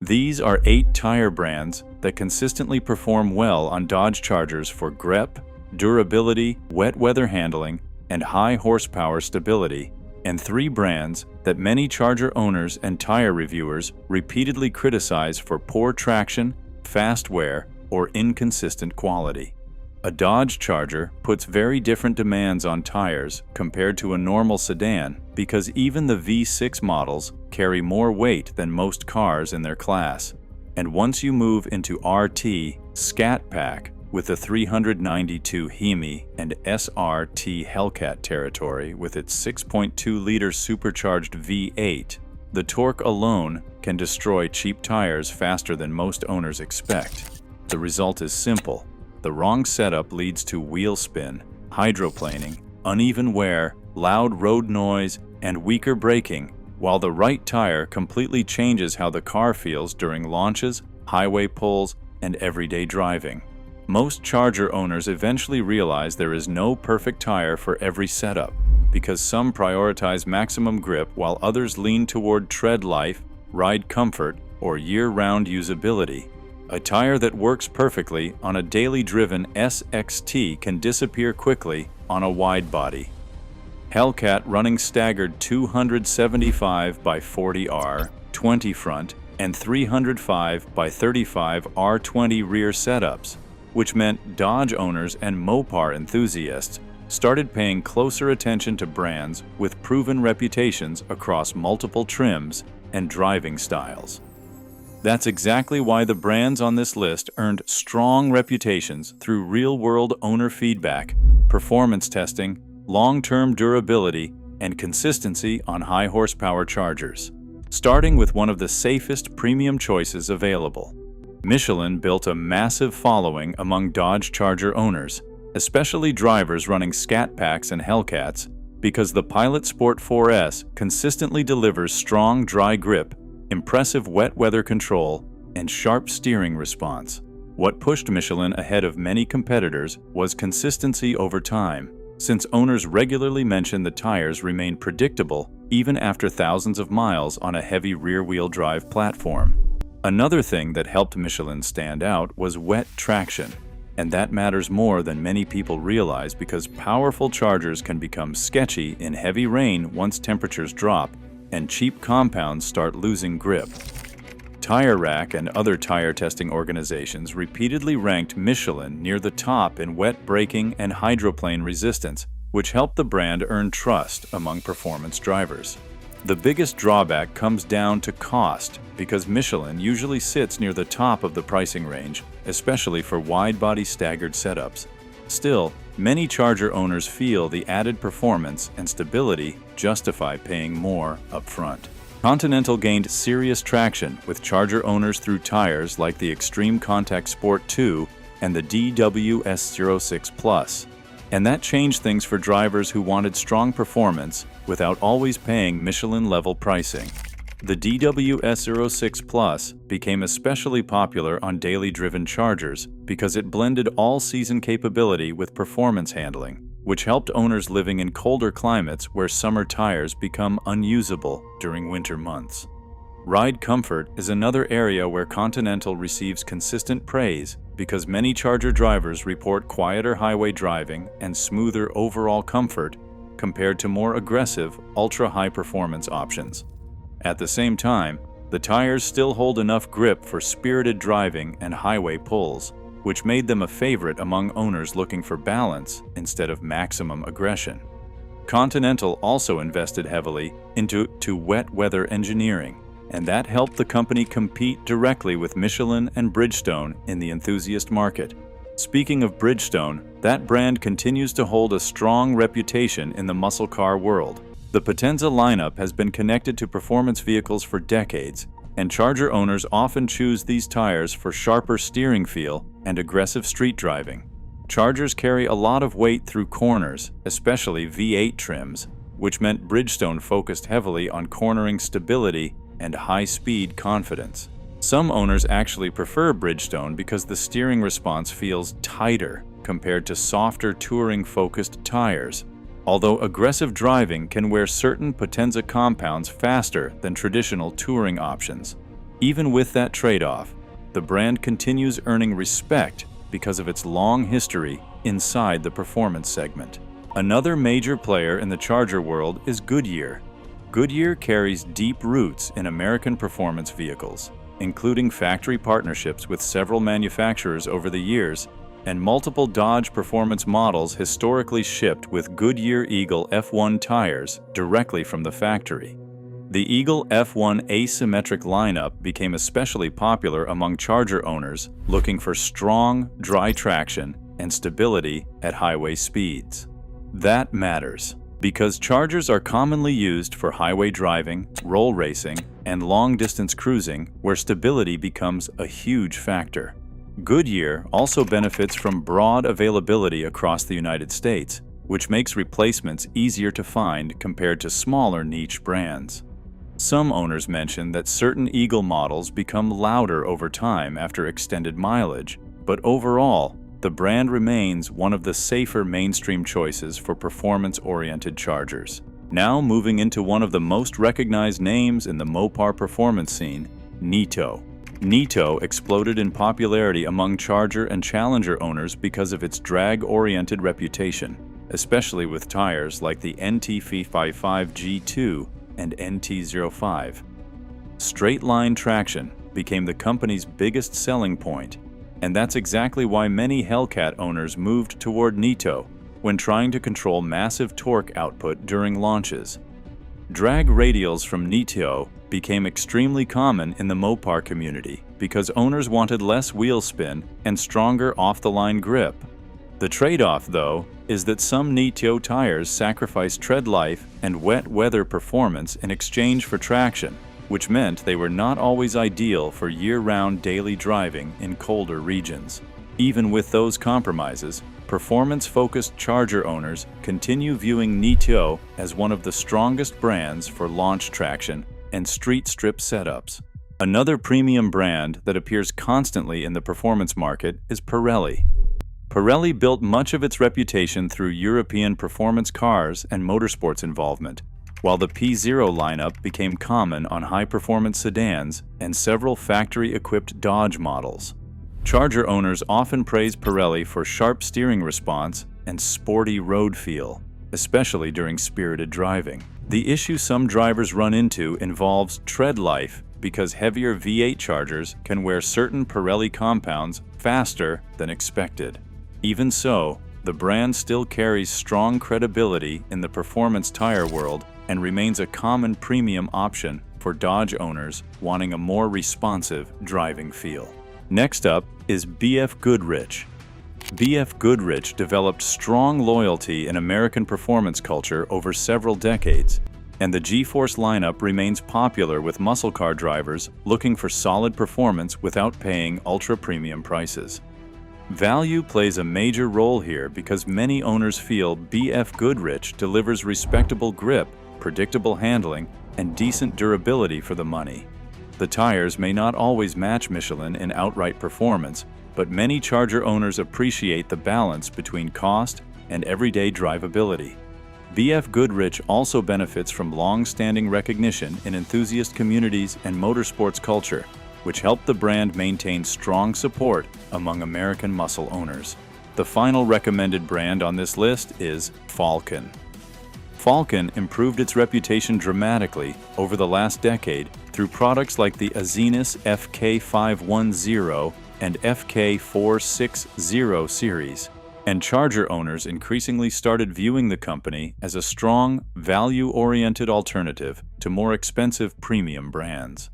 These are 8 tire brands that consistently perform well on Dodge Chargers for grip, durability, wet weather handling, and high horsepower stability, and 3 brands that many Charger owners and tire reviewers repeatedly criticize for poor traction, fast wear, or inconsistent quality. A Dodge Charger puts very different demands on tires compared to a normal sedan because even the V6 models carry more weight than most cars in their class. And once you move into RT Scat Pack with the 392 Hemi and SRT Hellcat territory with its 6.2-liter supercharged V8, the torque alone can destroy cheap tires faster than most owners expect. The result is simple. The wrong setup leads to wheel spin, hydroplaning, uneven wear, loud road noise, and weaker braking, while the right tire completely changes how the car feels during launches, highway pulls, and everyday driving. Most Charger owners eventually realize there is no perfect tire for every setup, because some prioritize maximum grip while others lean toward tread life, ride comfort, or year-round usability. A tire that works perfectly on a daily driven SXT can disappear quickly on a wide body. Hellcat running staggered 275 by 40R 20 front and 305 by 35 R20 rear setups, which meant Dodge owners and Mopar enthusiasts started paying closer attention to brands with proven reputations across multiple trims and driving styles. That's exactly why the brands on this list earned strong reputations through real-world owner feedback, performance testing, long-term durability, and consistency on high-horsepower Chargers. Starting with one of the safest premium choices available. Michelin built a massive following among Dodge Charger owners, especially drivers running Scat Packs and Hellcats, because the Pilot Sport 4S consistently delivers strong dry grip, impressive wet weather control, and sharp steering response. What pushed Michelin ahead of many competitors was consistency over time, since owners regularly mention the tires remain predictable even after thousands of miles on a heavy rear-wheel drive platform. Another thing that helped Michelin stand out was wet traction, and that matters more than many people realize because powerful Chargers can become sketchy in heavy rain once temperatures drop and cheap compounds start losing grip. Tire Rack and other tire testing organizations repeatedly ranked Michelin near the top in wet braking and hydroplane resistance, which helped the brand earn trust among performance drivers. The biggest drawback comes down to cost, because Michelin usually sits near the top of the pricing range, especially for wide-body staggered setups. Still, many Charger owners feel the added performance and stability justify paying more upfront. Continental gained serious traction with Charger owners through tires like the Extreme Contact Sport 2 and the DWS06 Plus, and that changed things for drivers who wanted strong performance without always paying Michelin-level pricing. The DWS06 Plus became especially popular on daily driven Chargers because it blended all-season capability with performance handling, which helped owners living in colder climates where summer tires become unusable during winter months. Ride comfort is another area where Continental receives consistent praise because many Charger drivers report quieter highway driving and smoother overall comfort compared to more aggressive, ultra-high performance options. At the same time, the tires still hold enough grip for spirited driving and highway pulls, which made them a favorite among owners looking for balance instead of maximum aggression. Continental also invested heavily into wet weather engineering, and that helped the company compete directly with Michelin and Bridgestone in the enthusiast market. Speaking of Bridgestone, that brand continues to hold a strong reputation in the muscle car world. The Potenza lineup has been connected to performance vehicles for decades, and Charger owners often choose these tires for sharper steering feel and aggressive street driving. Chargers carry a lot of weight through corners, especially V8 trims, which meant Bridgestone focused heavily on cornering stability and high-speed confidence. Some owners actually prefer Bridgestone because the steering response feels tighter compared to softer touring-focused tires, although aggressive driving can wear certain Potenza compounds faster than traditional touring options. Even with that trade-off, the brand continues earning respect because of its long history inside the performance segment. Another major player in the charger world is Goodyear. Goodyear carries deep roots in American performance vehicles, including factory partnerships with several manufacturers over the years, and multiple Dodge performance models historically shipped with Goodyear Eagle F1 tires directly from the factory. The Eagle F1 asymmetric lineup became especially popular among charger owners looking for strong, dry traction and stability at highway speeds. That matters, because chargers are commonly used for highway driving, roll racing, and long-distance cruising, where stability becomes a huge factor. Goodyear also benefits from broad availability across the United States, which makes replacements easier to find compared to smaller niche brands. Some owners mention that certain Eagle models become louder over time after extended mileage, but overall, the brand remains one of the safer mainstream choices for performance-oriented chargers. Now moving into one of the most recognized names in the Mopar performance scene, Nitto. Nitto exploded in popularity among charger and challenger owners because of its drag-oriented reputation, especially with tires like the NT55 G2 and NT05. Straight-line traction became the company's biggest selling point, and that's exactly why many Hellcat owners moved toward Nitto when trying to control massive torque output during launches. Drag radials from Nitto became extremely common in the Mopar community because owners wanted less wheel spin and stronger off-the-line grip. The trade-off, though, is that some Nitto tires sacrifice tread life and wet weather performance in exchange for traction, which meant they were not always ideal for year-round daily driving in colder regions. Even with those compromises, performance-focused charger owners continue viewing Nitto as one of the strongest brands for launch traction and street strip setups. Another premium brand that appears constantly in the performance market is Pirelli. Pirelli built much of its reputation through European performance cars and motorsports involvement, while the P0 lineup became common on high-performance sedans and several factory-equipped Dodge models. Charger owners often praise Pirelli for sharp steering response and sporty road feel, especially during spirited driving. The issue some drivers run into involves tread life because heavier V8 chargers can wear certain Pirelli compounds faster than expected. Even so, the brand still carries strong credibility in the performance tire world and remains a common premium option for Dodge owners wanting a more responsive driving feel. Next up is BF Goodrich. BF Goodrich developed strong loyalty in American performance culture over several decades, and the G-Force lineup remains popular with muscle car drivers looking for solid performance without paying ultra-premium prices. Value plays a major role here because many owners feel BF Goodrich delivers respectable grip, predictable handling, and decent durability for the money. The tires may not always match Michelin in outright performance, but many charger owners appreciate the balance between cost and everyday drivability. BF Goodrich also benefits from long-standing recognition in enthusiast communities and motorsports culture, which helped the brand maintain strong support among American muscle owners. The final recommended brand on this list is Falken. Falken improved its reputation dramatically over the last decade through products like the Azenis FK510 and FK460 series, and charger owners increasingly started viewing the company as a strong, value-oriented alternative to more expensive premium brands.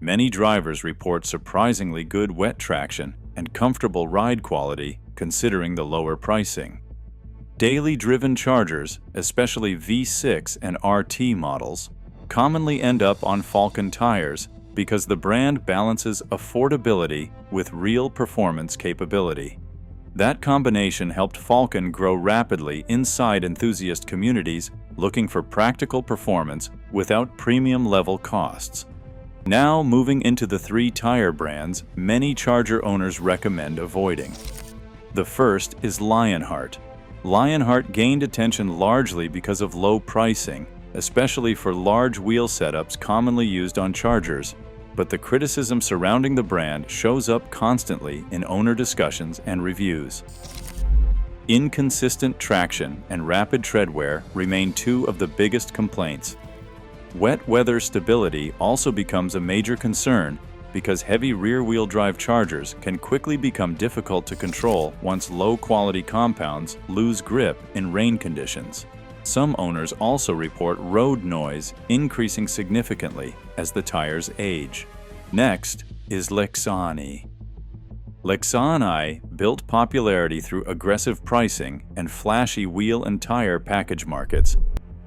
Many drivers report surprisingly good wet traction and comfortable ride quality considering the lower pricing. Daily driven chargers, especially V6 and RT models, commonly end up on Falken tires because the brand balances affordability with real performance capability. That combination helped Falken grow rapidly inside enthusiast communities looking for practical performance without premium-level costs. Now moving into the three tire brands many charger owners recommend avoiding. The first is Lionheart. Lionheart gained attention largely because of low pricing, especially for large wheel setups commonly used on chargers, but the criticism surrounding the brand shows up constantly in owner discussions and reviews. Inconsistent traction and rapid tread wear remain two of the biggest complaints. Wet weather stability also becomes a major concern because heavy rear-wheel drive Chargers can quickly become difficult to control once low-quality compounds lose grip in rain conditions. Some owners also report road noise increasing significantly as the tires age. Next is Lexani. Lexani built popularity through aggressive pricing and flashy wheel and tire package markets,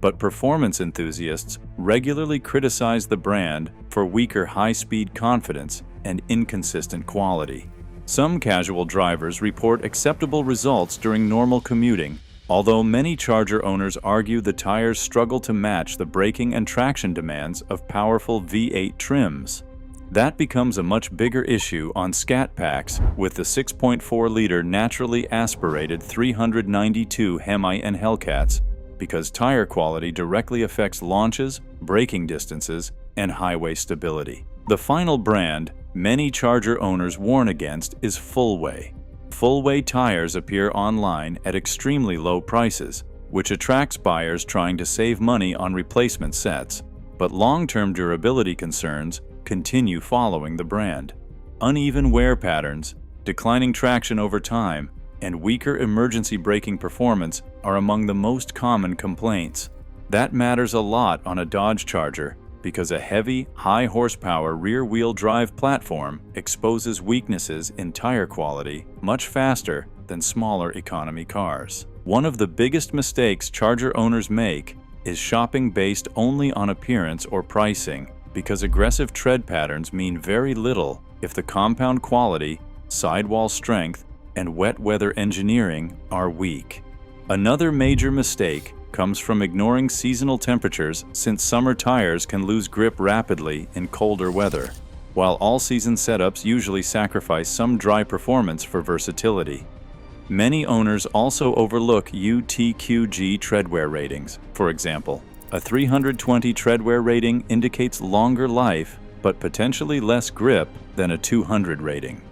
but performance enthusiasts regularly criticize the brand for weaker high-speed confidence and inconsistent quality. Some casual drivers report acceptable results during normal commuting, although many Charger owners argue the tires struggle to match the braking and traction demands of powerful V8 trims. That becomes a much bigger issue on Scat Packs with the 6.4-liter naturally aspirated 392 Hemi and Hellcats, because tire quality directly affects launches, braking distances, and highway stability. The final brand many Charger owners warn against is Fullway. Fullway tires appear online at extremely low prices, which attracts buyers trying to save money on replacement sets, but long-term durability concerns continue following the brand. Uneven wear patterns, declining traction over time, and weaker emergency braking performance are among the most common complaints. That matters a lot on a Dodge Charger because a heavy, high-horsepower rear-wheel drive platform exposes weaknesses in tire quality much faster than smaller economy cars. One of the biggest mistakes Charger owners make is shopping based only on appearance or pricing, because aggressive tread patterns mean very little if the compound quality, sidewall strength, and wet weather engineering are weak. Another major mistake comes from ignoring seasonal temperatures, since summer tires can lose grip rapidly in colder weather, while all-season setups usually sacrifice some dry performance for versatility. Many owners also overlook UTQG treadwear ratings. For example, a 320 treadwear rating indicates longer life, but potentially less grip than a 200 rating.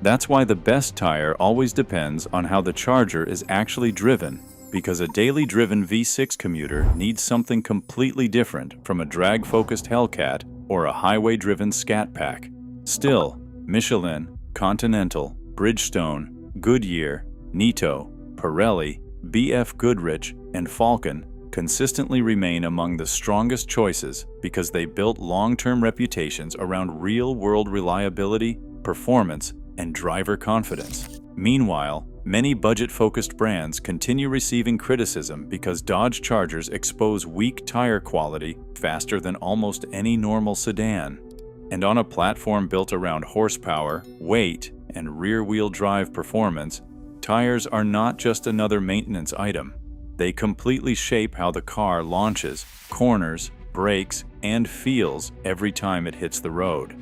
That's why the best tire always depends on how the Charger is actually driven, because a daily driven V6 commuter needs something completely different from a drag-focused Hellcat or a highway-driven Scat Pack. Still, Michelin, Continental, Bridgestone, Goodyear, Nitto, Pirelli, BF Goodrich, and Falcon consistently remain among the strongest choices because they built long-term reputations around real-world reliability, performance, and driver confidence. Meanwhile, many budget-focused brands continue receiving criticism because Dodge Chargers expose weak tire quality faster than almost any normal sedan. And on a platform built around horsepower, weight, and rear-wheel drive performance, tires are not just another maintenance item. They completely shape how the car launches, corners, brakes, and feels every time it hits the road.